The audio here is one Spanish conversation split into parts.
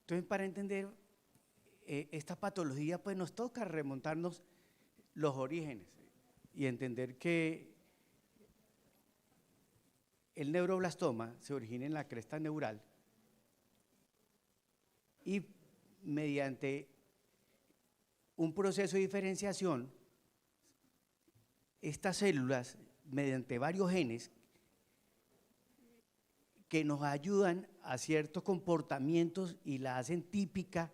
Entonces, para entender esta patología, pues nos toca remontarnos los orígenes y entender que el neuroblastoma se origina en la cresta neural y mediante un proceso de diferenciación, estas células, mediante varios genes, que nos ayudan a ciertos comportamientos y la hacen típica,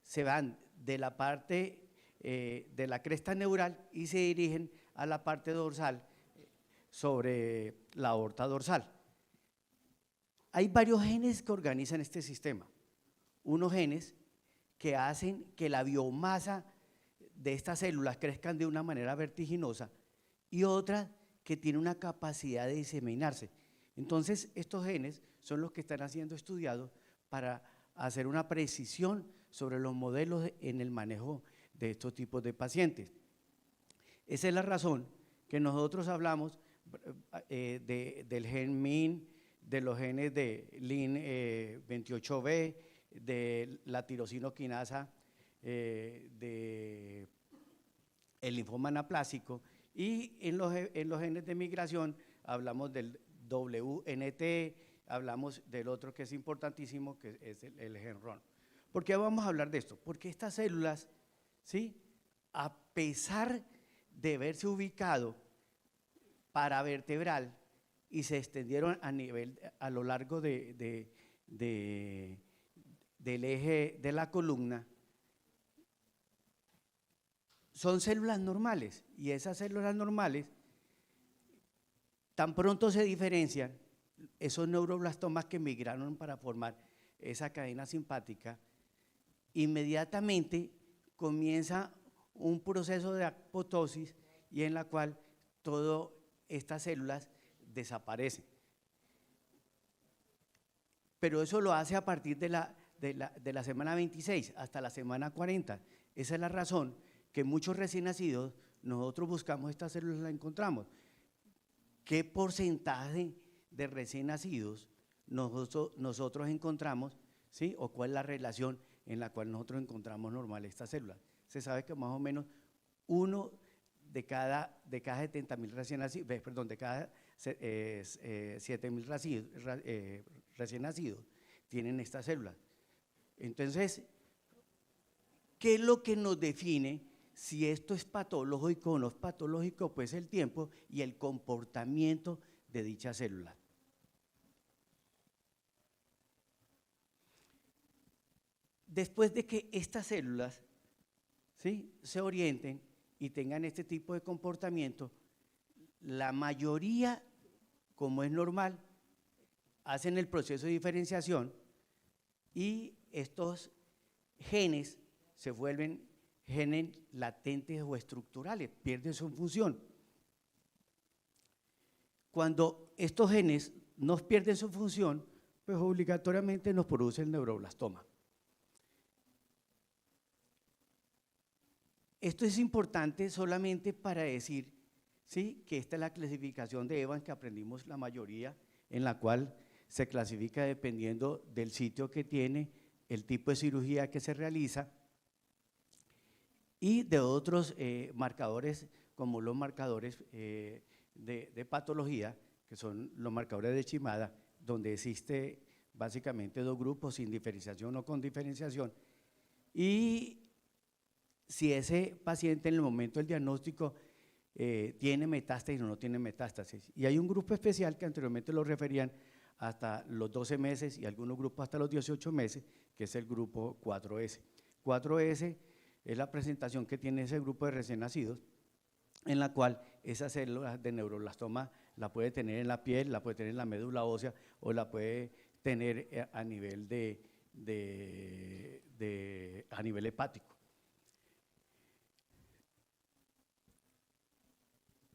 se van de la parte de la cresta neural y se dirigen a la parte dorsal sobre la aorta dorsal. Hay varios genes que organizan este sistema. Unos genes que hacen que la biomasa de estas células crezcan de una manera vertiginosa y otras que tienen una capacidad de diseminarse. Entonces, estos genes son los que están siendo estudiados para hacer una precisión sobre los modelos en el manejo de estos tipos de pacientes. Esa es la razón que nosotros hablamos del gen MIN, de los genes de LIN28B, de la tirosinoquinasa, de el linfoma anaplásico, y en los genes de migración hablamos del WNT, hablamos del otro que es importantísimo, que es el gen RON. ¿Por qué vamos a hablar de esto? Porque estas células, ¿sí?, a pesar de haberse ubicado paravertebral y se extendieron a lo largo del eje de la columna, son células normales, y esas células normales tan pronto se diferencian, esos neuroblastomas que migraron para formar esa cadena simpática, inmediatamente comienza un proceso de apoptosis y en la cual todas estas células desaparecen. Pero eso lo hace a partir de la semana 26 hasta la semana 40. Esa es la razón que muchos recién nacidos, nosotros buscamos estas células y las encontramos. ¿Qué porcentaje de recién nacidos nosotros encontramos, ¿sí?, o cuál es la relación en la cual nosotros encontramos normal estas células? Se sabe que más o menos uno de cada 70.000 recién nacidos, perdón, de cada 7.000 recién nacidos tienen estas células. Entonces, ¿qué es lo que nos define si esto es patológico o no es patológico? Pues el tiempo y el comportamiento de dicha célula. Después de que estas células, ¿sí?, se orienten y tengan este tipo de comportamiento, la mayoría, como es normal, hacen el proceso de diferenciación y estos genes se vuelven genes latentes o estructurales, pierden su función. Cuando estos genes no pierden su función, pues obligatoriamente nos produce el neuroblastoma. Esto es importante solamente para decir, ¿sí?, que esta es la clasificación de Evans que aprendimos la mayoría, en la cual se clasifica dependiendo del sitio que tiene, el tipo de cirugía que se realiza y de otros marcadores, como los marcadores de patología, que son los marcadores de Shimada, donde existe básicamente dos grupos, sin diferenciación o con diferenciación, y si ese paciente en el momento del diagnóstico tiene metástasis o no tiene metástasis. Y hay un grupo especial que anteriormente lo referían hasta los 12 meses y algunos grupos hasta los 18 meses, que es el grupo 4S. 4S es la presentación que tiene ese grupo de recién nacidos, en la cual esas células de neuroblastoma la puede tener en la piel, la puede tener en la médula ósea o la puede tener a nivel a nivel hepático.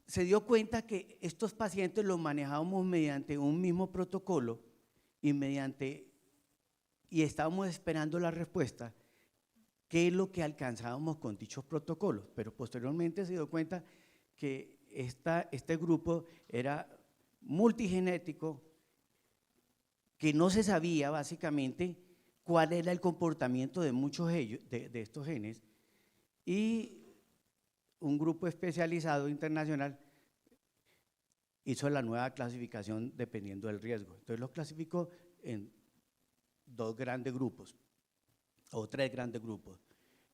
Se dio cuenta que estos pacientes los manejábamos mediante un mismo protocolo y estábamos esperando la respuesta, qué es lo que alcanzábamos con dichos protocolos, pero posteriormente se dio cuenta que este grupo era multigenético, que no se sabía básicamente cuál era el comportamiento de muchos de estos genes, y un grupo especializado internacional hizo la nueva clasificación dependiendo del riesgo. Entonces los clasificó en dos grandes grupos, o tres grandes grupos.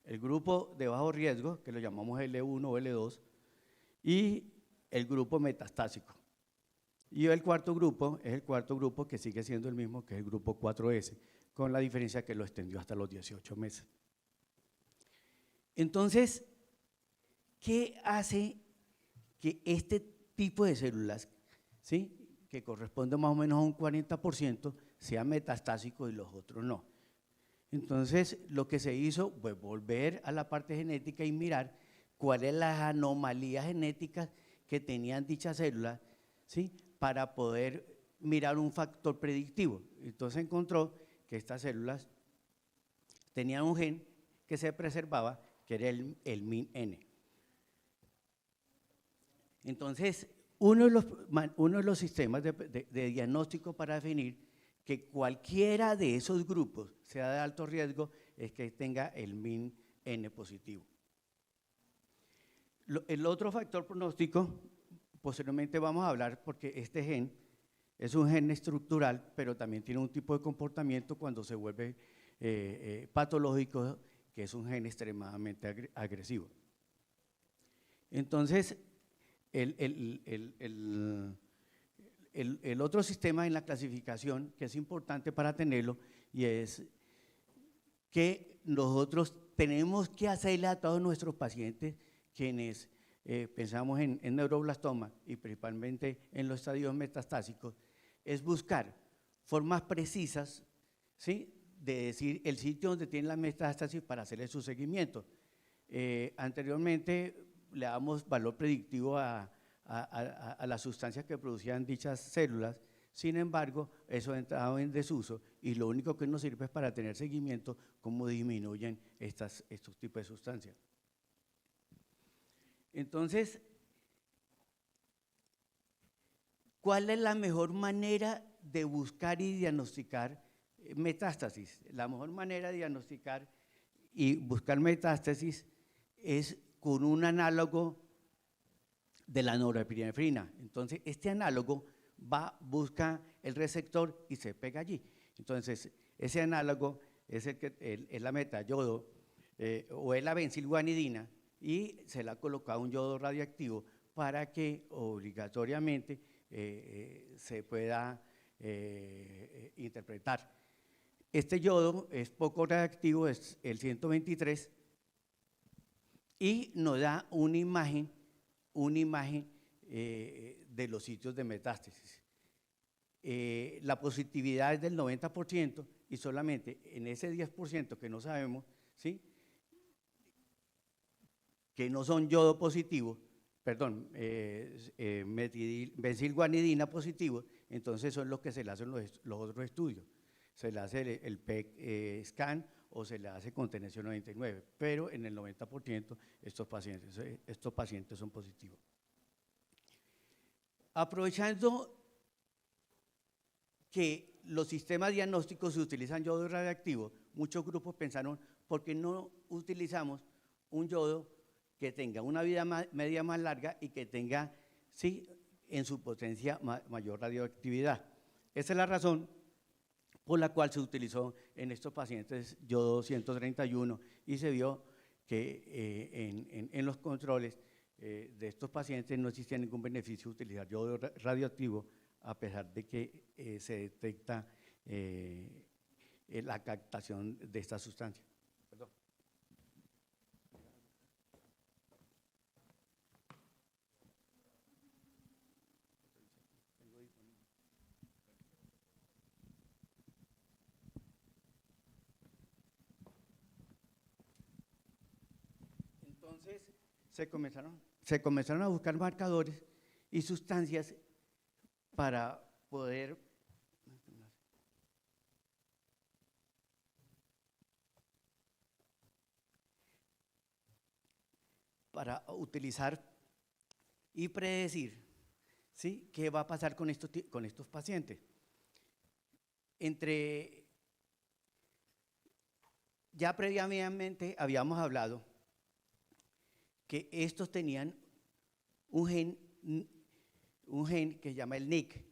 El grupo de bajo riesgo, que lo llamamos L1 o L2, y el grupo metastásico. Y el cuarto grupo es el cuarto grupo, que sigue siendo el mismo, que es el grupo 4S, con la diferencia que lo extendió hasta los 18 meses. Entonces, ¿qué hace que este tipo de células, ¿sí?, que corresponde más o menos a un 40%, sea metastásico y los otros no? Entonces, lo que se hizo fue volver a la parte genética y mirar cuáles las anomalías genéticas que tenían dichas células, ¿sí?, para poder mirar un factor predictivo. Entonces encontró que estas células tenían un gen que se preservaba, que era el MIN-N. Entonces, uno de los sistemas de diagnóstico para definir que cualquiera de esos grupos sea de alto riesgo es que tenga el MIN-N positivo. El otro factor pronóstico, posteriormente vamos a hablar, porque este gen es un gen estructural, pero también tiene un tipo de comportamiento cuando se vuelve patológico, que es un gen extremadamente agresivo. Entonces, el otro sistema en la clasificación que es importante para tenerlo, y es que nosotros tenemos que hacerle a todos nuestros pacientes, quienes pensamos en neuroblastoma y principalmente en los estadios metastásicos, es buscar formas precisas, ¿sí?, de decir el sitio donde tiene la metástasis para hacerle su seguimiento. Anteriormente le damos valor predictivo a las sustancias que producían dichas células. Sin embargo, eso ha entrado en desuso y lo único que nos sirve es para tener seguimiento cómo disminuyen estos tipos de sustancias. Entonces, ¿cuál es la mejor manera de buscar y diagnosticar metástasis? La mejor manera de diagnosticar y buscar metástasis es con un análogo de la norepinefrina. Entonces, este análogo busca el receptor y se pega allí. Entonces, ese análogo es la metayodo o es la benzilguanidina, y se le ha colocado un yodo radioactivo para que obligatoriamente se pueda interpretar. Este yodo es poco radioactivo, es el 123, y nos da una imagen de los sitios de metástasis. La positividad es del 90% y solamente en ese 10% que no sabemos, ¿sí?, que no son yodo positivos, perdón, benzilguanidina positivo, entonces son los que se le hacen los otros estudios. Se le hace el PET scan o se le hace con tenesión 99, pero en el 90% estos pacientes son positivos. Aprovechando que los sistemas diagnósticos se utilizan yodo radioactivo, muchos grupos pensaron, ¿por qué no utilizamos un yodo que tenga una vida media más larga y que tenga, sí, en su potencia mayor radioactividad? Esa es la razón por la cual se utilizó en estos pacientes yodo 131 y se vio que en los controles de estos pacientes no existía ningún beneficio utilizar yodo radioactivo, a pesar de que se detecta la captación de esta sustancia. Perdón. Entonces se comenzaron a buscar marcadores y sustancias para poder utilizar y predecir, ¿sí?, qué va a pasar con estos pacientes. Entre Ya previamente habíamos hablado que estos tenían un gen que se llama el NIC,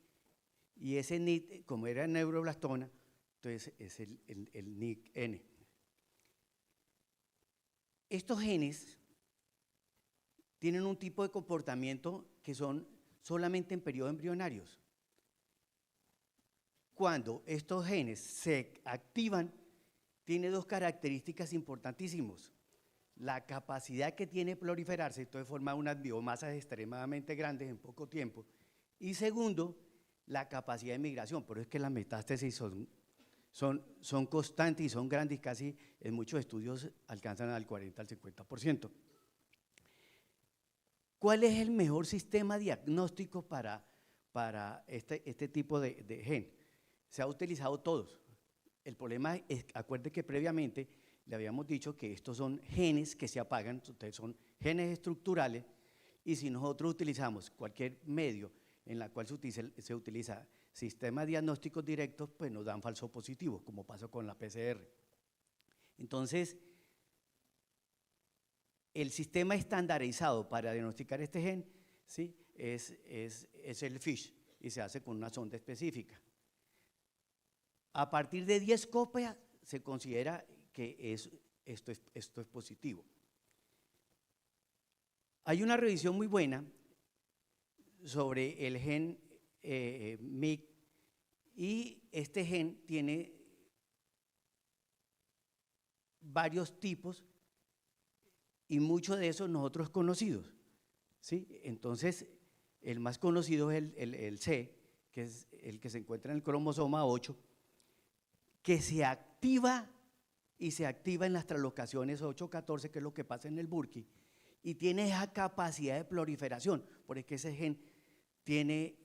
y ese NIC, como era neuroblastoma, entonces es el NIC-N. Estos genes tienen un tipo de comportamiento que son solamente en periodos embrionarios. Cuando estos genes se activan, tiene dos características importantísimas. La capacidad que tiene de proliferarse, entonces forma unas biomasas extremadamente grandes en poco tiempo. Y segundo, la capacidad de migración. Por eso es que las metástasis son constantes y son grandes, casi en muchos estudios alcanzan al 40 al 50%. ¿Cuál es el mejor sistema diagnóstico para este tipo de gen? Se ha utilizado todos. El problema es, acuérdense que previamente le habíamos dicho que estos son genes que se apagan, entonces son genes estructurales, y si nosotros utilizamos cualquier medio en la cual se utiliza sistemas diagnósticos directos, pues nos dan falso positivo, como pasó con la PCR. Entonces, el sistema estandarizado para diagnosticar este gen, ¿sí?, es el FISH, y se hace con una sonda específica. A partir de 10 copias se considera que esto es positivo. Hay una revisión muy buena sobre el gen MYC, y este gen tiene varios tipos y muchos de esos nosotros conocidos, ¿sí? Entonces, el más conocido es el C, que es el que se encuentra en el cromosoma 8, que se activa en las translocaciones 8-14, que es lo que pasa en el Burki, y tiene esa capacidad de proliferación, porque ese gen tiene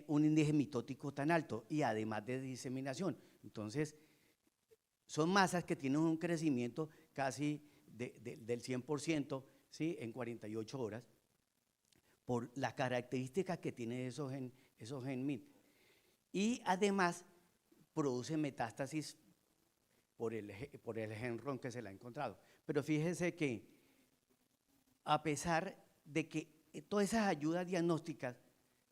un índice mitótico tan alto y además de diseminación. Entonces, son masas que tienen un crecimiento casi del 100%, ¿sí?, en 48 horas, por las características que tiene esos gen MYC. Y además produce metástasis por el gen RON que se le ha encontrado. Pero fíjese que a pesar de que todas esas ayudas diagnósticas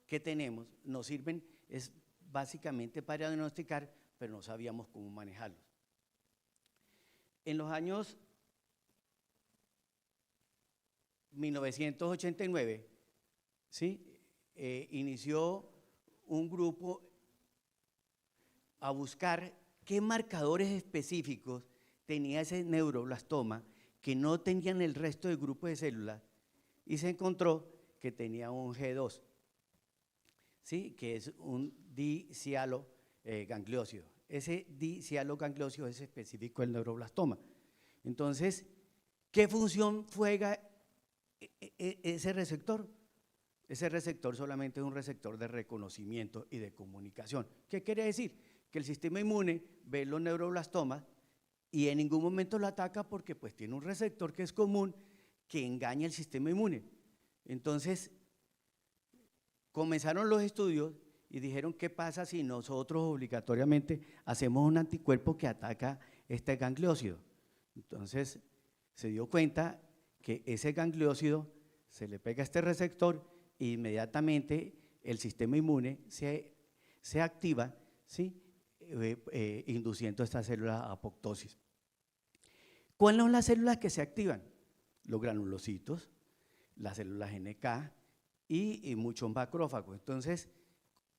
que tenemos nos sirven es básicamente para diagnosticar, pero no sabíamos cómo manejarlos. En los años 1989, ¿sí?, inició un grupo a buscar qué marcadores específicos tenía ese neuroblastoma que no tenían el resto del grupo de células, y se encontró que tenía un G2, ¿sí?, que es un dicialogangliósido. Ese dicialogangliósido es específico del neuroblastoma. Entonces, ¿qué función juega ese receptor? Ese receptor solamente es un receptor de reconocimiento y de comunicación. ¿Qué quiere decir? Que el sistema inmune ve los neuroblastomas y en ningún momento lo ataca, porque pues tiene un receptor que es común que engaña el sistema inmune. Entonces, comenzaron los estudios y dijeron, ¿qué pasa si nosotros obligatoriamente hacemos un anticuerpo que ataca este gangliósido? Entonces, se dio cuenta que ese gangliósido se le pega a este receptor e inmediatamente el sistema inmune se activa, ¿sí?, induciendo estas células a apoptosis. ¿Cuáles son las células que se activan? Los granulocitos, las células NK y muchos macrófagos. Entonces,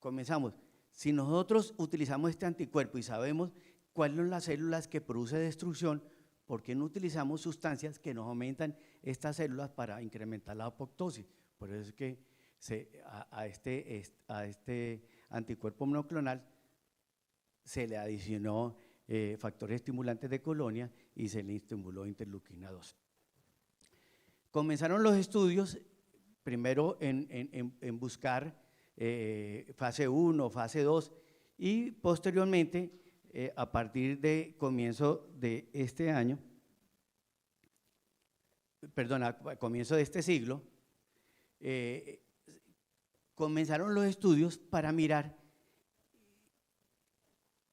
comenzamos. Si nosotros utilizamos este anticuerpo y sabemos cuáles son las células que producen destrucción, ¿por qué no utilizamos sustancias que nos aumentan estas células para incrementar la apoptosis? Por eso es que a este anticuerpo monoclonal se le adicionó factores estimulantes de colonia y se le estimuló interleuquina 2. Comenzaron los estudios primero en buscar fase 1, fase 2, y posteriormente, a partir de comienzo de este año, perdón, a comienzo de este siglo, comenzaron los estudios para mirar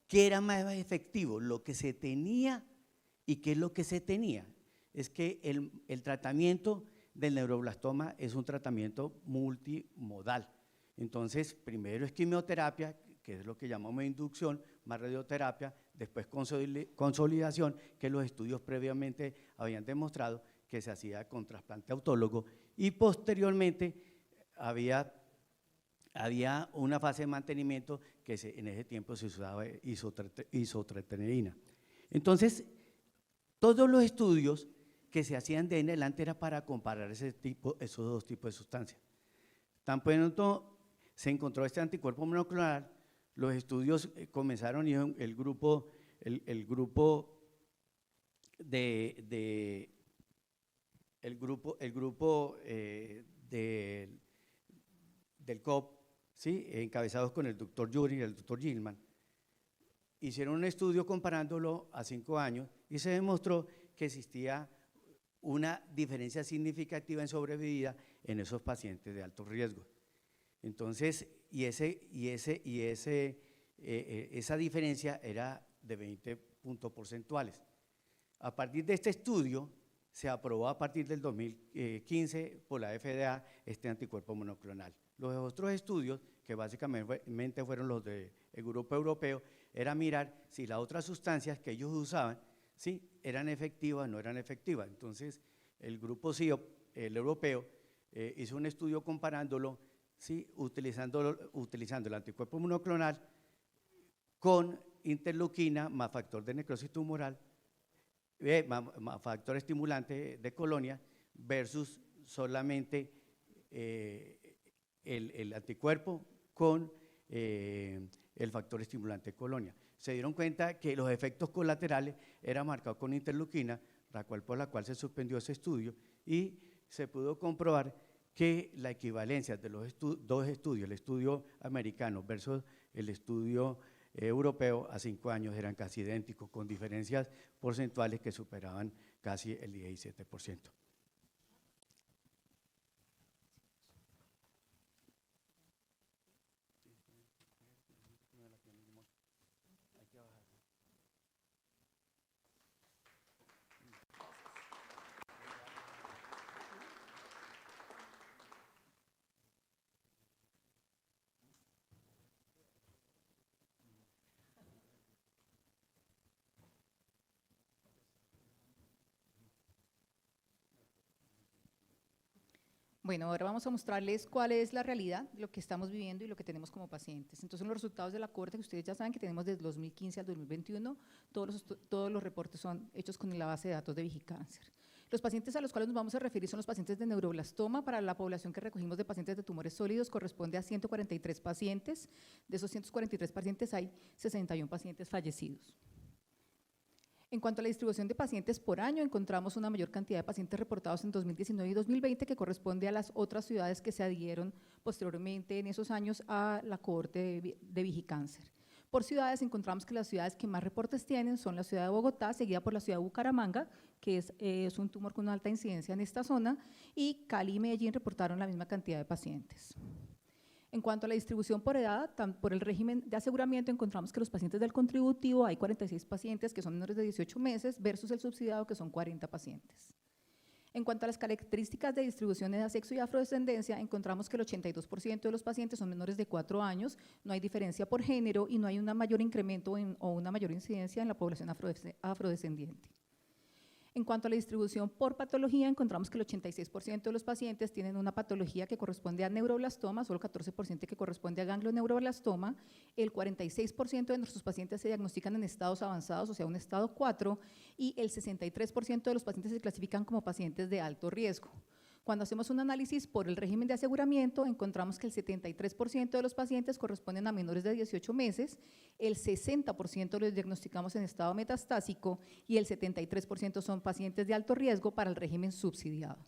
¿qué era más efectivo? ¿Lo que se tenía y qué es lo que se tenía? Es que el tratamiento del neuroblastoma es un tratamiento multimodal. Entonces, primero es quimioterapia, que es lo que llamamos inducción, más radioterapia, después consolidación, que los estudios previamente habían demostrado que se hacía con trasplante autólogo, y posteriormente había una fase de mantenimiento que en ese tiempo se usaba isotretinoína. Entonces, todos los estudios que se hacían de en adelante era para comparar esos dos tipos de sustancias. Tan pronto se encontró este anticuerpo monoclonal, los estudios comenzaron y el grupo del COP, ¿sí? Encabezados con el doctor Yuri y el doctor Gilman, hicieron un estudio comparándolo a 5 años y se demostró que existía una diferencia significativa en sobrevida en esos pacientes de alto riesgo. Entonces, esa diferencia era de 20 puntos porcentuales. A partir de este estudio, se aprobó a partir del 2015 por la FDA este anticuerpo monoclonal. Los otros estudios, que básicamente fueron los del grupo europeo, era mirar si las otras sustancias que ellos usaban, ¿sí?, eran efectivas o no eran efectivas. Entonces, el grupo CIOP, el europeo, hizo un estudio comparándolo, ¿sí?, utilizando el anticuerpo monoclonal con interleuquina más factor de necrosis tumoral, más factor estimulante de colonia versus solamente el anticuerpo con el factor estimulante de colonia. Se dieron cuenta que los efectos colaterales eran marcados con interleuquina, por la cual se suspendió ese estudio, y se pudo comprobar que la equivalencia de los dos estudios, el estudio americano versus el estudio europeo, a 5 años eran casi idénticos, con diferencias porcentuales que superaban casi el 17%. Bueno, ahora vamos a mostrarles cuál es la realidad, lo que estamos viviendo y lo que tenemos como pacientes. Entonces, los resultados de la cohorte que ustedes ya saben que tenemos desde 2015 al 2021, todos los reportes son hechos con la base de datos de Vigicáncer. Los pacientes a los cuales nos vamos a referir son los pacientes de neuroblastoma. Para la población que recogimos de pacientes de tumores sólidos corresponde a 143 pacientes. De esos 143 pacientes hay 61 pacientes fallecidos. En cuanto a la distribución de pacientes por año, encontramos una mayor cantidad de pacientes reportados en 2019 y 2020 que corresponde a las otras ciudades que se adhirieron posteriormente en esos años a la cohorte de Vigicáncer. Por ciudades encontramos que las ciudades que más reportes tienen son la ciudad de Bogotá, seguida por la ciudad de Bucaramanga, que es un tumor con una alta incidencia en esta zona, y Cali y Medellín reportaron la misma cantidad de pacientes. En cuanto a la distribución por edad, por el régimen de aseguramiento, encontramos que los pacientes del contributivo hay 46 pacientes que son menores de 18 meses versus el subsidiado que son 40 pacientes. En cuanto a las características de distribución de edad, sexo y afrodescendencia, encontramos que el 82% de los pacientes son menores de 4 años, no hay diferencia por género y no hay un mayor incremento o una mayor incidencia en la población afrodescendiente. En cuanto a la distribución por patología, encontramos que el 86% de los pacientes tienen una patología que corresponde a neuroblastoma, solo el 14% que corresponde a ganglioneuroblastoma, el 46% de nuestros pacientes se diagnostican en estados avanzados, o sea, un estado 4, y el 63% de los pacientes se clasifican como pacientes de alto riesgo. Cuando hacemos un análisis por el régimen de aseguramiento, encontramos que el 73% de los pacientes corresponden a menores de 18 meses, el 60% los diagnosticamos en estado metastásico y el 73% son pacientes de alto riesgo para el régimen subsidiado.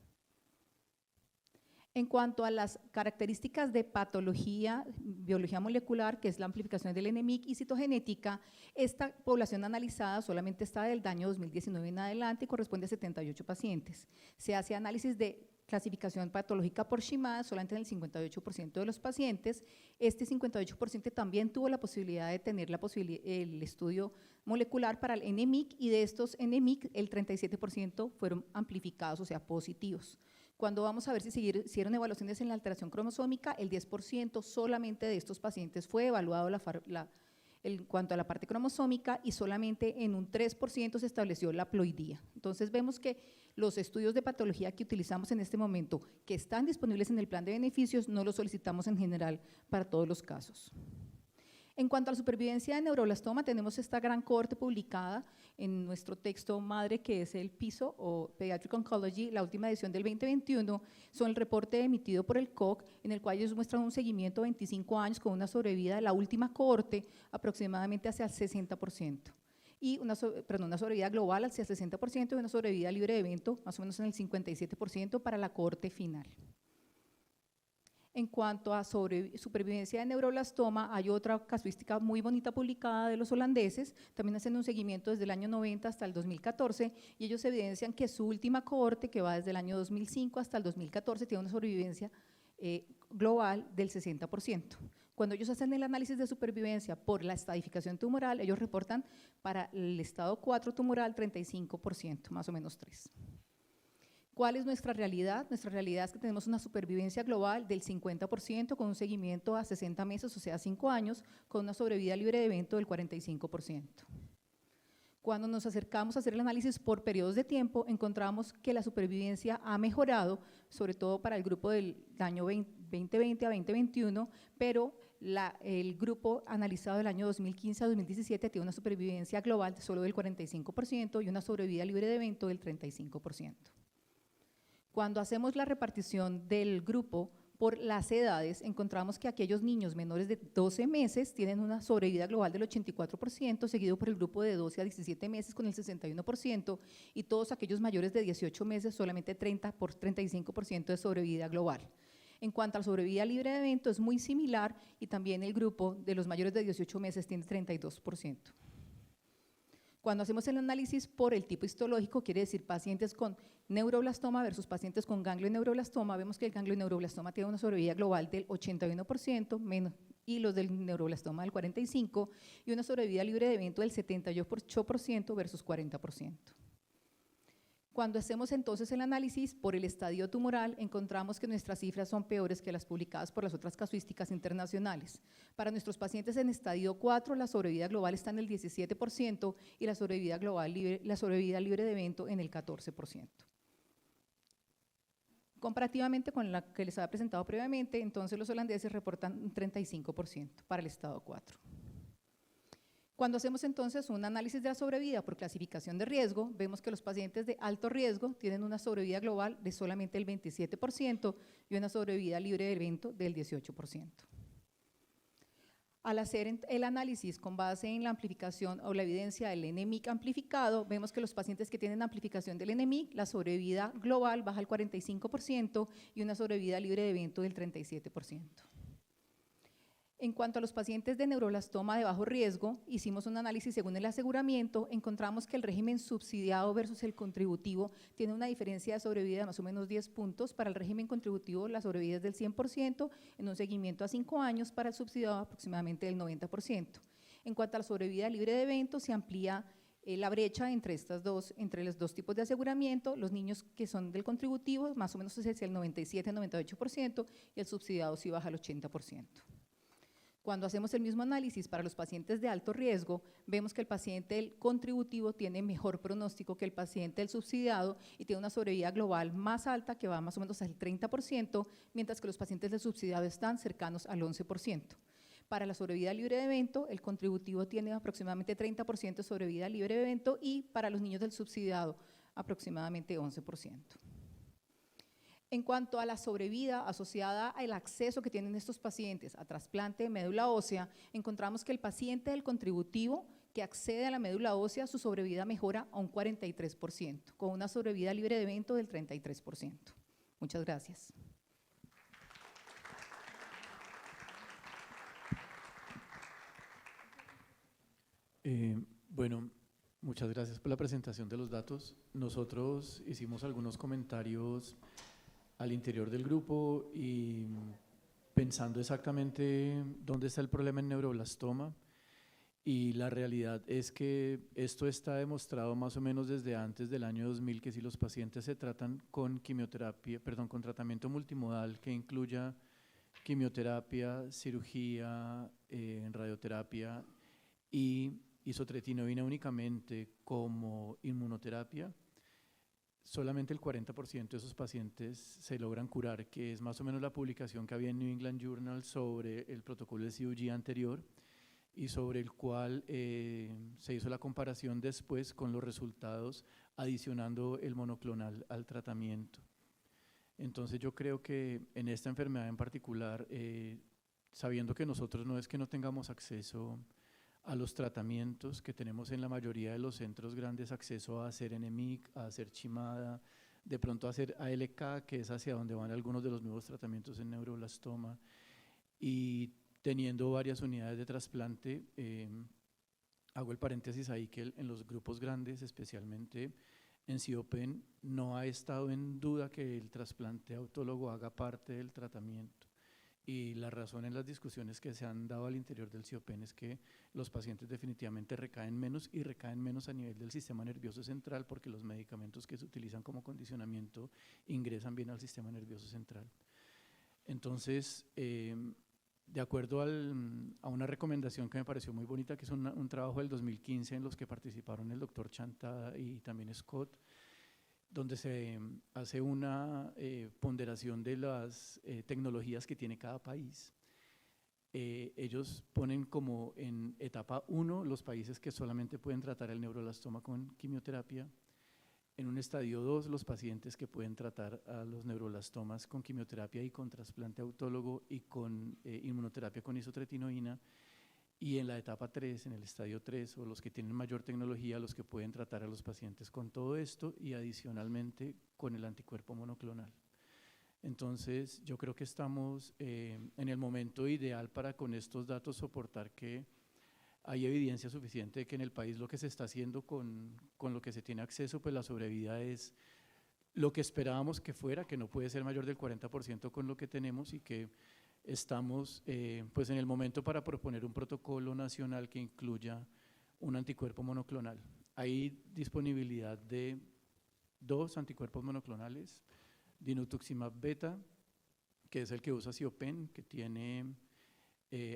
En cuanto a las características de patología, biología molecular, que es la amplificación del NMIC y citogenética, esta población analizada solamente está del año 2019 en adelante y corresponde a 78 pacientes. Se hace análisis de clasificación patológica por Shimada solamente en el 58% de los pacientes. Este 58% también tuvo la posibilidad de tener el estudio molecular para el NMIC, y de estos NMIC el 37% fueron amplificados, o sea, positivos. Cuando vamos a ver si hicieron evaluaciones en la alteración cromosómica, el 10% solamente de estos pacientes fue evaluado en cuanto a la parte cromosómica, y solamente en un 3% se estableció la ploidía. Entonces vemos que los estudios de patología que utilizamos en este momento, que están disponibles en el plan de beneficios, no los solicitamos en general para todos los casos. En cuanto a la supervivencia de neuroblastoma, tenemos esta gran cohorte publicada en nuestro texto madre, que es el PISO o Pediatric Oncology, la última edición del 2021, son el reporte emitido por el COG, en el cual ellos muestran un seguimiento de 25 años con una sobrevida de la última cohorte aproximadamente hacia el 60%, y una sobrevida global hacia el 60% y una sobrevida libre de evento más o menos en el 57% para la cohorte final. En cuanto a supervivencia de neuroblastoma, hay otra casuística muy bonita publicada de los holandeses, también haciendo un seguimiento desde el año 90 hasta el 2014, y ellos evidencian que su última cohorte, que va desde el año 2005 hasta el 2014, tiene una sobrevivencia global del 60%. Cuando ellos hacen el análisis de supervivencia por la estadificación tumoral, ellos reportan para el estado 4 tumoral 35%, más o menos 3. ¿Cuál es nuestra realidad? Nuestra realidad es que tenemos una supervivencia global del 50% con un seguimiento a 60 meses, o sea, 5 años, con una sobrevida libre de evento del 45%. Cuando nos acercamos a hacer el análisis por periodos de tiempo, encontramos que la supervivencia ha mejorado, sobre todo para el grupo del año 2020 a 2021, pero el grupo analizado del año 2015 a 2017 tiene una supervivencia global solo del 45% y una sobrevida libre de evento del 35%. Cuando hacemos la repartición del grupo por las edades, encontramos que aquellos niños menores de 12 meses tienen una sobrevida global del 84%, seguido por el grupo de 12 a 17 meses con el 61%, y todos aquellos mayores de 18 meses solamente 35% de sobrevida global. En cuanto a la sobrevida libre de evento, es muy similar, y también el grupo de los mayores de 18 meses tiene 32%. Cuando hacemos el análisis por el tipo histológico, quiere decir pacientes con neuroblastoma versus pacientes con ganglioneuroblastoma, vemos que el ganglioneuroblastoma tiene una sobrevida global del 81% menos, y los del neuroblastoma del 45%, y una sobrevida libre de evento del 78% versus 40%. Cuando hacemos entonces el análisis por el estadio tumoral, encontramos que nuestras cifras son peores que las publicadas por las otras casuísticas internacionales. Para nuestros pacientes en estadio 4, la sobrevida global está en el 17% y la sobrevida libre de evento en el 14%. Comparativamente con la que les había presentado previamente, entonces los holandeses reportan un 35% para el estado 4. Cuando hacemos entonces un análisis de la sobrevida por clasificación de riesgo, vemos que los pacientes de alto riesgo tienen una sobrevida global de solamente el 27% y una sobrevida libre de evento del 18%. Al hacer el análisis con base en la amplificación o la evidencia del NMIC amplificado, vemos que los pacientes que tienen amplificación del NMIC, la sobrevida global baja al 45% y una sobrevida libre de evento del 37%. En cuanto a los pacientes de neuroblastoma de bajo riesgo, hicimos un análisis según el aseguramiento, encontramos que el régimen subsidiado versus el contributivo tiene una diferencia de sobrevida de más o menos 10 puntos. Para el régimen contributivo la sobrevida es del 100%, en un seguimiento a 5 años, para el subsidiado aproximadamente del 90%. En cuanto a la sobrevida libre de evento, se amplía la brecha entre los dos tipos de aseguramiento. Los niños que son del contributivo más o menos es hacia el 97-98% y el subsidiado sí baja al 80%. Cuando hacemos el mismo análisis para los pacientes de alto riesgo, vemos que el paciente del contributivo tiene mejor pronóstico que el paciente del subsidiado y tiene una sobrevida global más alta, que va más o menos al 30%, mientras que los pacientes del subsidiado están cercanos al 11%. Para la sobrevida libre de evento, el contributivo tiene aproximadamente 30% de sobrevida libre de evento, y para los niños del subsidiado aproximadamente 11%. En cuanto a la sobrevida asociada al acceso que tienen estos pacientes a trasplante de médula ósea, encontramos que el paciente del contributivo que accede a la médula ósea, su sobrevida mejora a un 43%, con una sobrevida libre de evento del 33%. Muchas gracias. Bueno, muchas gracias por la presentación de los datos. Nosotros hicimos algunos comentarios al interior del grupo y pensando exactamente dónde está el problema en neuroblastoma. Y la realidad es que esto está demostrado más o menos desde antes del año 2000, que si los pacientes se tratan con quimioterapia, perdón, con tratamiento multimodal que incluya quimioterapia, cirugía, radioterapia y isotretinoína únicamente como inmunoterapia, solamente el 40% de esos pacientes se logran curar, que es más o menos la publicación que había en New England Journal sobre el protocolo de CUG anterior, y sobre el cual se hizo la comparación después con los resultados adicionando el monoclonal al tratamiento. Entonces yo creo que en esta enfermedad en particular, sabiendo que nosotros no es que no tengamos acceso a los tratamientos, que tenemos en la mayoría de los centros grandes acceso a hacer ENEMIC, a hacer Chimada, de pronto a hacer ALK, que es hacia donde van algunos de los nuevos tratamientos en neuroblastoma, y teniendo varias unidades de trasplante, hago el paréntesis ahí que en los grupos grandes, especialmente en CIOPEN, no ha estado en duda que el trasplante autólogo haga parte del tratamiento. Y la razón en las discusiones que se han dado al interior del CIOPEN es que los pacientes definitivamente recaen menos y recaen menos a nivel del sistema nervioso central, porque los medicamentos que se utilizan como condicionamiento ingresan bien al sistema nervioso central. Entonces, de acuerdo a una recomendación que me pareció muy bonita, que es un trabajo del 2015 en los que participaron el doctor Chantada y también Scott, donde se hace una ponderación de las tecnologías que tiene cada país. Ellos ponen como en etapa 1 los países que solamente pueden tratar el neuroblastoma con quimioterapia, en un estadio 2 los pacientes que pueden tratar a los neuroblastomas con quimioterapia y con trasplante autólogo y con inmunoterapia con isotretinoína, y en la etapa 3, en el estadio 3, o los que tienen mayor tecnología, los que pueden tratar a los pacientes con todo esto y adicionalmente con el anticuerpo monoclonal. Entonces yo creo que estamos en el momento ideal para con estos datos soportar que hay evidencia suficiente de que en el país lo que se está haciendo con lo que se tiene acceso, pues la sobrevida es lo que esperábamos que fuera, que no puede ser mayor del 40% con lo que tenemos, y que estamos pues en el momento para proponer un protocolo nacional que incluya un anticuerpo monoclonal. Hay disponibilidad de 2 anticuerpos monoclonales, dinutuximab beta, que es el que usa CIOPEN, que tiene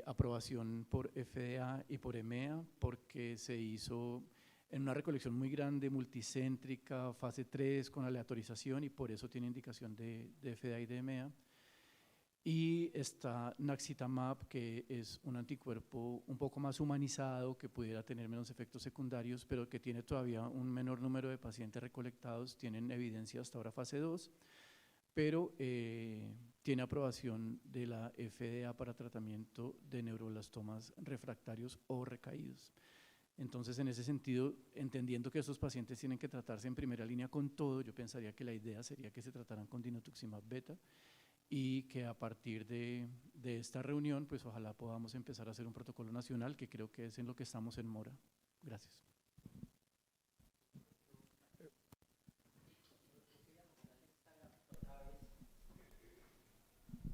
aprobación por FDA y por EMEA, porque se hizo en una recolección muy grande, multicéntrica, fase 3, con aleatorización, y por eso tiene indicación de FDA y de EMEA. Y está naxitamab, que es un anticuerpo un poco más humanizado, que pudiera tener menos efectos secundarios, pero que tiene todavía un menor número de pacientes recolectados, tienen evidencia hasta ahora fase 2, pero tiene aprobación de la FDA para tratamiento de neuroblastomas refractarios o recaídos. Entonces, en ese sentido, entendiendo que estos pacientes tienen que tratarse en primera línea con todo, yo pensaría que la idea sería que se trataran con dinutuximab beta, y que a partir de esta reunión, pues ojalá podamos empezar a hacer un protocolo nacional, que creo que es en lo que estamos en mora. Gracias.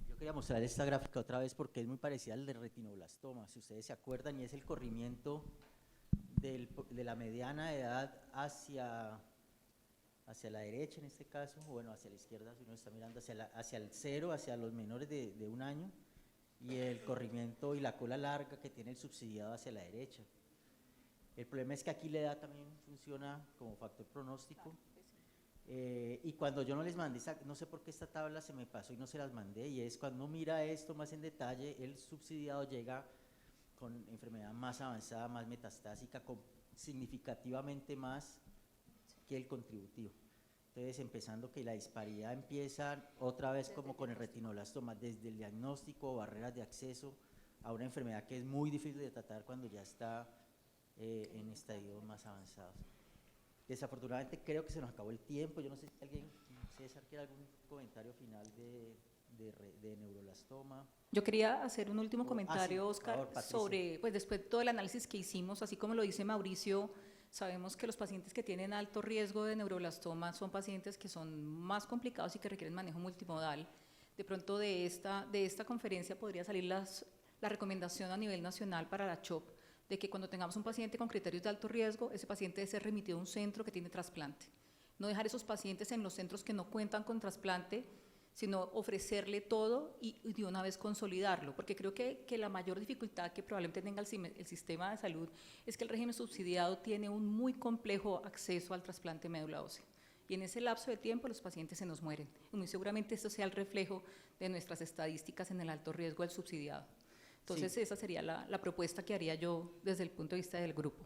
Yo quería mostrar esta gráfica otra vez porque es muy parecida al de retinoblastoma, si ustedes se acuerdan, y es el corrimiento de la mediana edad hacia la derecha en este caso, o bueno, hacia la izquierda, si uno está mirando hacia el 0, hacia los menores de 1 año, y el corrimiento y la cola larga que tiene el subsidiado hacia la derecha. El problema es que aquí la edad también funciona como factor pronóstico, y cuando yo no les mandé, no sé por qué esta tabla se me pasó y no se las mandé, y es cuando uno mira esto más en detalle, el subsidiado llega con enfermedad más avanzada, más metastásica, con significativamente más que el contributivo. Entonces, empezando que la disparidad empieza otra vez como con el retinoblastoma, desde el diagnóstico, barreras de acceso a una enfermedad que es muy difícil de tratar cuando ya está en estadios más avanzados. Desafortunadamente creo que se nos acabó el tiempo. Yo no sé si alguien, César, quiere algún comentario final de neuroblastoma. Yo quería hacer un último comentario, sí, Oscar, por favor, Patricia. sobre, pues después de todo el análisis que hicimos, así como lo dice Mauricio, Sabemos que los pacientes que tienen alto riesgo de neuroblastoma son pacientes que son más complicados y que requieren manejo multimodal. De pronto de esta conferencia podría salir la recomendación a nivel nacional para la CHOP de que cuando tengamos un paciente con criterios de alto riesgo, ese paciente debe ser remitido a un centro que tiene trasplante. No dejar esos pacientes en los centros que no cuentan con trasplante, sino ofrecerle todo y de una vez consolidarlo, porque creo que la mayor dificultad que probablemente tenga el sistema de salud es que el régimen subsidiado tiene un muy complejo acceso al trasplante de médula ósea. Y en ese lapso de tiempo los pacientes se nos mueren. Y muy seguramente esto sea el reflejo de nuestras estadísticas en el alto riesgo del subsidiado. Entonces, esa sería la propuesta que haría yo desde el punto de vista del grupo.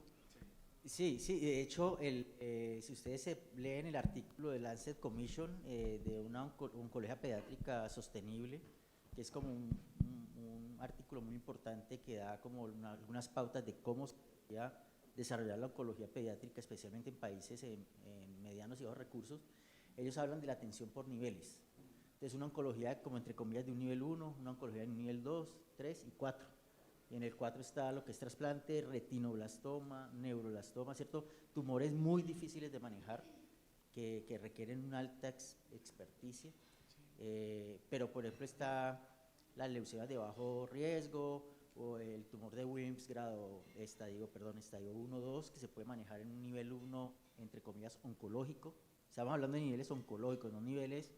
Sí, de hecho, si ustedes leen el artículo de Lancet Commission de una oncología pediátrica sostenible, que es como un artículo muy importante que da como algunas pautas de cómo se podría desarrollar la oncología pediátrica, especialmente en países en medianos y bajos recursos, ellos hablan de la atención por niveles. Entonces, una oncología como entre comillas de un nivel 1, una oncología de un nivel 2, 3 y 4. Y en el 4 está lo que es trasplante, retinoblastoma, neuroblastoma, ¿cierto? Tumores muy difíciles de manejar, que requieren una alta experticia. Pero, por ejemplo, está la leucemia de bajo riesgo o el tumor de Wilms estadio 1 2, que se puede manejar en un nivel 1, entre comillas, oncológico. Estamos hablando de niveles oncológicos, no niveles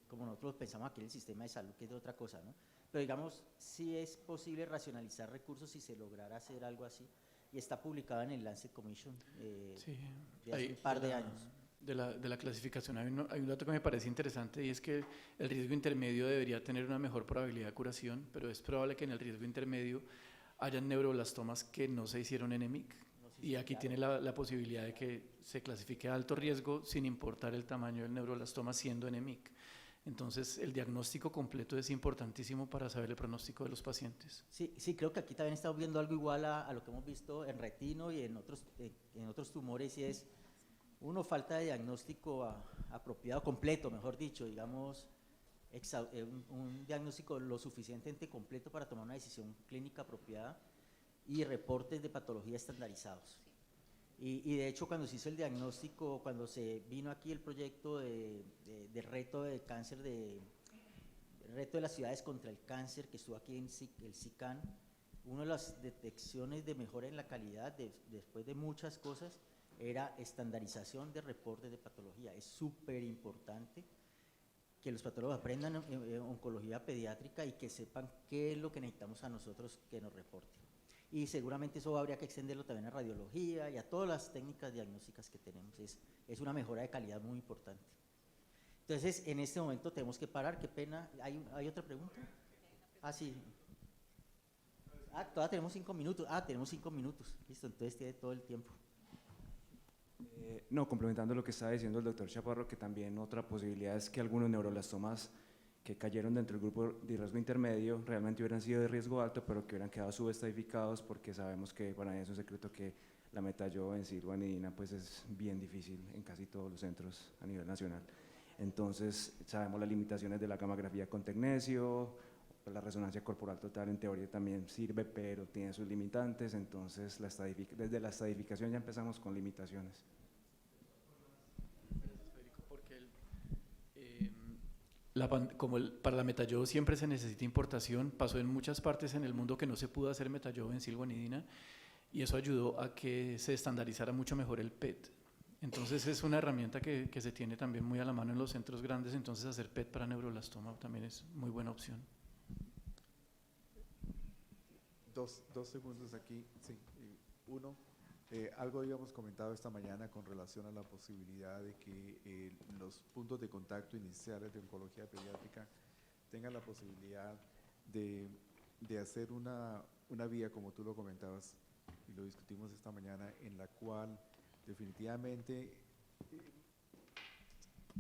como nosotros pensamos aquí en el sistema de salud, que es de otra cosa, ¿no? Pero digamos, sí es posible racionalizar recursos si se lograra hacer algo así, y está publicado en el Lancet Commission de hace un par de años. De la clasificación hay un dato que me parece interesante, y es que el riesgo intermedio debería tener una mejor probabilidad de curación, pero es probable que en el riesgo intermedio hayan neuroblastomas que no se hicieron en EMIC, y aquí tiene la posibilidad de que se clasifique a alto riesgo sin importar el tamaño del neuroblastoma siendo en EMIC. Entonces, el diagnóstico completo es importantísimo para saber el pronóstico de los pacientes. Sí, creo que aquí también estamos viendo algo igual a lo que hemos visto en retino y en otros tumores, y es, falta de diagnóstico apropiado, completo, mejor dicho, digamos, un diagnóstico lo suficientemente completo para tomar una decisión clínica apropiada y reportes de patología estandarizados. Y de hecho, cuando se hizo el diagnóstico, cuando se vino aquí el proyecto de reto de cáncer, reto de las ciudades contra el cáncer, que estuvo aquí en el SICAN, una de las detecciones de mejora en la calidad, después de muchas cosas, era estandarización de reportes de patología. Es súper importante que los patólogos aprendan oncología pediátrica y que sepan qué es lo que necesitamos a nosotros que nos reporten. Y seguramente eso habría que extenderlo también a radiología y a todas las técnicas diagnósticas que tenemos. Es una mejora de calidad muy importante. Entonces, en este momento tenemos que parar. Qué pena. ¿Hay otra pregunta? Sí. Todavía tenemos 5 minutos. Tenemos 5 minutos. Listo, entonces tiene todo el tiempo. No, complementando lo que estaba diciendo el doctor Chaparro, que también otra posibilidad es que algunos neuroblastomas que cayeron dentro del grupo de riesgo intermedio realmente hubieran sido de riesgo alto, pero que hubieran quedado subestadificados, porque sabemos que para nadie es un secreto que la metallobenzilguanidina pues es bien difícil en casi todos los centros a nivel nacional. Entonces sabemos las limitaciones de la gammagrafía con tecnesio, la resonancia corporal total en teoría también sirve, pero tiene sus limitantes, entonces desde la estadificación ya empezamos con limitaciones. Para la metallo siempre se necesita importación, pasó en muchas partes en el mundo que no se pudo hacer metallobenzilguanidina, y eso ayudó a que se estandarizara mucho mejor el PET. Entonces es una herramienta que se tiene también muy a la mano en los centros grandes, entonces hacer PET para neuroblastoma también es muy buena opción. Dos segundos aquí, sí. Uno, algo habíamos comentado esta mañana con relación a la posibilidad de que los puntos de contacto iniciales de oncología pediátrica tengan la posibilidad de hacer una vía, como tú lo comentabas y lo discutimos esta mañana, en la cual definitivamente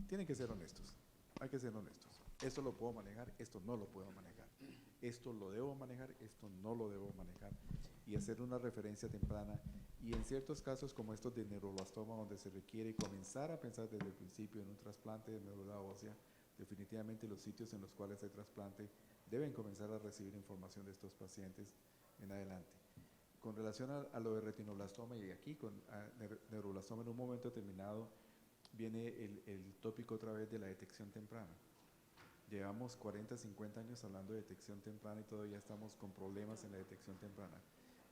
tienen que ser honestos, hay que ser honestos. Esto lo puedo manejar, esto no lo puedo manejar. Esto lo debo manejar, esto no lo debo manejar, y hacer una referencia temprana, y en ciertos casos como estos de neuroblastoma, donde se requiere comenzar a pensar desde el principio en un trasplante de médula ósea, definitivamente los sitios en los cuales hay trasplante deben comenzar a recibir información de estos pacientes en adelante. con relación a lo de retinoblastoma y aquí con neuroblastoma, en un momento determinado viene el tópico otra vez de la detección temprana. Llevamos 40, 50 años hablando de detección temprana y todavía estamos con problemas en la detección temprana.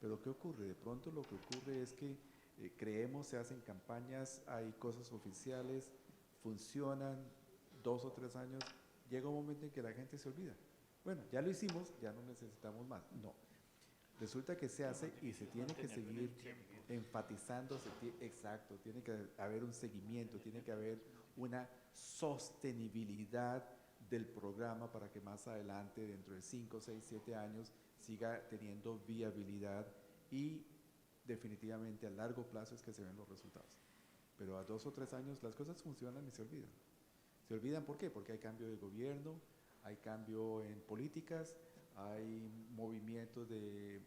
Pero ¿qué ocurre? De pronto lo que ocurre es que creemos, se hacen campañas, hay cosas oficiales, funcionan 2 o 3 años, llega un momento en que la gente se olvida. Bueno, ya lo hicimos, ya no necesitamos más. No. Resulta que se hace y se tiene que seguir enfatizando, exacto, tiene que haber un seguimiento, tiene que haber una sostenibilidad del programa para que más adelante, dentro de 5, 6, 7 años, siga teniendo viabilidad y definitivamente a largo plazo es que se ven los resultados. Pero a 2 o 3 años las cosas funcionan y se olvidan. ¿Se olvidan por qué? Porque hay cambio de gobierno, hay cambio en políticas, hay movimientos de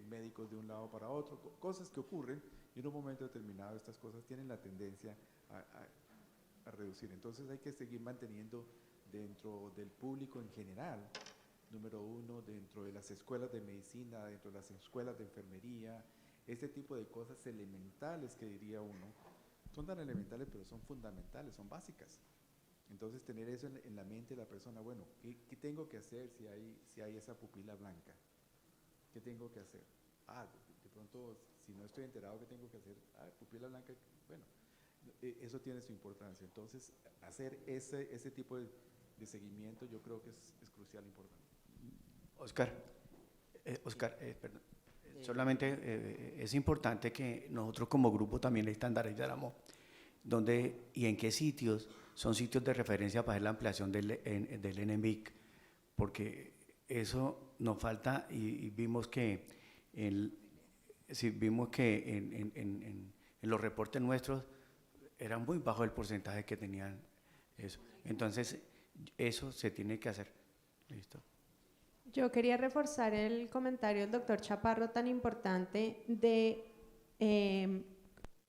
médicos de un lado para otro, cosas que ocurren y en un momento determinado estas cosas tienen la tendencia a reducir. Entonces hay que seguir manteniendo dentro del público en general, número uno, dentro de las escuelas de medicina, dentro de las escuelas de enfermería, este tipo de cosas elementales que diría uno, son tan elementales pero son fundamentales, son básicas. Entonces tener eso en la mente de la persona, bueno, ¿qué tengo que hacer si hay esa pupila blanca? ¿Qué tengo que hacer? De pronto, si no estoy enterado, ¿qué tengo que hacer? Pupila blanca, bueno, eso tiene su importancia. Entonces, hacer ese tipo de seguimiento yo creo que es crucial, importante. Oscar, perdón. Solamente es importante que nosotros como grupo también estandarizáramos dónde y en qué sitios son sitios de referencia para hacer la ampliación del NMIC, porque eso nos falta y vimos que en los reportes nuestros era muy bajo el porcentaje que tenían eso. Entonces, eso se tiene que hacer. Listo. Yo quería reforzar el comentario del doctor Chaparro tan importante de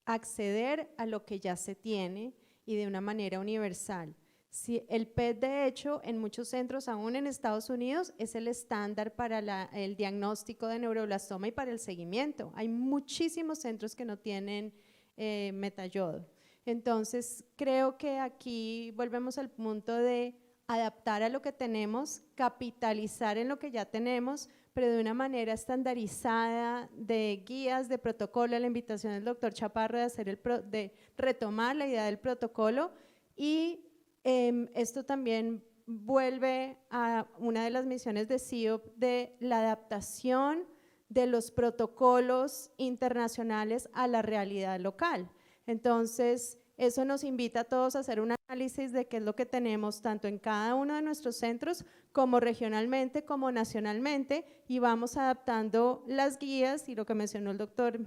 acceder a lo que ya se tiene y de una manera universal. Si el PET, de hecho, en muchos centros, aún en Estados Unidos, es el estándar para el diagnóstico de neuroblastoma y para el seguimiento. Hay muchísimos centros que no tienen metayodo. Entonces, creo que aquí volvemos al punto de adaptar a lo que tenemos, capitalizar en lo que ya tenemos, pero de una manera estandarizada, de guías, de protocolo. La invitación del doctor Chaparro de retomar la idea del protocolo y esto también vuelve a una de las misiones de CIOP de la adaptación de los protocolos internacionales a la realidad local. Entonces, eso nos invita a todos a hacer un análisis de qué es lo que tenemos tanto en cada uno de nuestros centros como regionalmente, como nacionalmente, y vamos adaptando las guías y lo que mencionó el doctor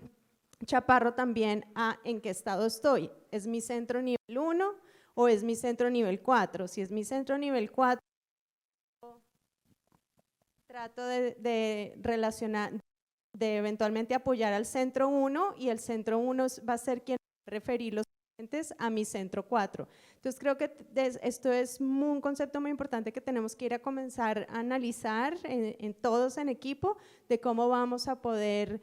Chaparro también a en qué estado estoy. ¿Es mi centro nivel 1 o es mi centro nivel 4? Si es mi centro nivel 4, trato de relacionar, de eventualmente apoyar al centro 1 y el centro 1 va a ser quien va a referir los pacientes a mi centro 4. Entonces creo que esto es un concepto muy importante que tenemos que ir a comenzar a analizar todos en equipo de cómo vamos a poder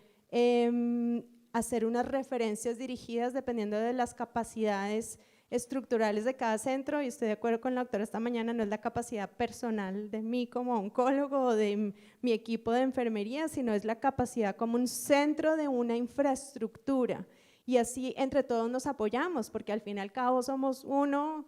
hacer unas referencias dirigidas dependiendo de las capacidades estructurales de cada centro, y estoy de acuerdo con la doctora esta mañana, no es la capacidad personal de mí como oncólogo o de mi equipo de enfermería, sino es la capacidad como un centro de una infraestructura, y así entre todos nos apoyamos, porque al fin y al cabo somos uno,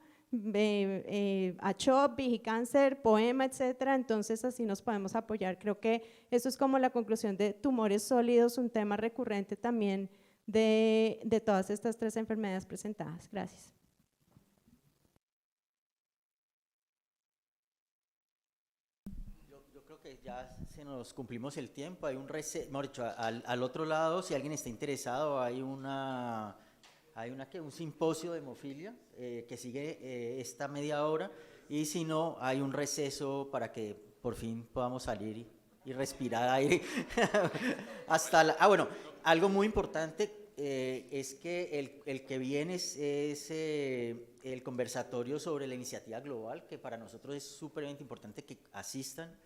ACHOP, Vigicáncer, Poema, etcétera, entonces así nos podemos apoyar. Creo que eso es como la conclusión de tumores sólidos, un tema recurrente también de todas estas 3 enfermedades presentadas. Gracias. Yo creo que ya se nos cumplimos el tiempo, hay un receso, mejor dicho, al otro lado, si alguien está interesado, hay un simposio de hemofilia que sigue esta media hora, y si no, hay un receso para que por fin podamos salir y respirar aire. Bueno, algo muy importante es que el que viene es el conversatorio sobre la iniciativa global, que para nosotros es supremamente importante que asistan.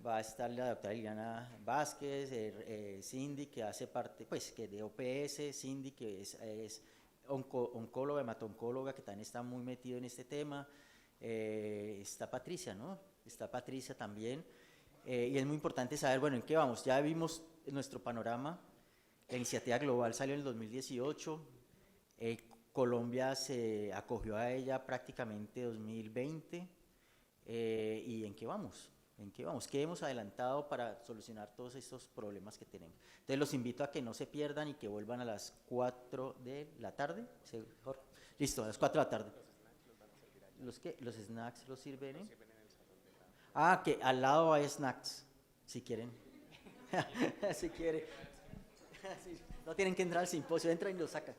va a estar la doctora Liliana Vázquez, Cindy, que hace parte, pues, que de OPS, Cindy, que es oncóloga, hematoncóloga, que también está muy metido en este tema, está Patricia, ¿no? Está Patricia también, y es muy importante saber, bueno, ¿en qué vamos? Ya vimos nuestro panorama, la iniciativa global salió en el 2018, Colombia se acogió a ella prácticamente 2020, ¿y en qué vamos? ¿En qué vamos? ¿Qué hemos adelantado para solucionar todos estos problemas que tenemos? Entonces los invito a que no se pierdan y que vuelvan a las 4 de la tarde. ¿Sí, Jorge? Listo, a las 4 de la tarde. ¿Los qué? ¿Los snacks los sirven? Ah, que al lado hay snacks, si quieren. Si quieren. No tienen que entrar al simposio, entran y lo sacan.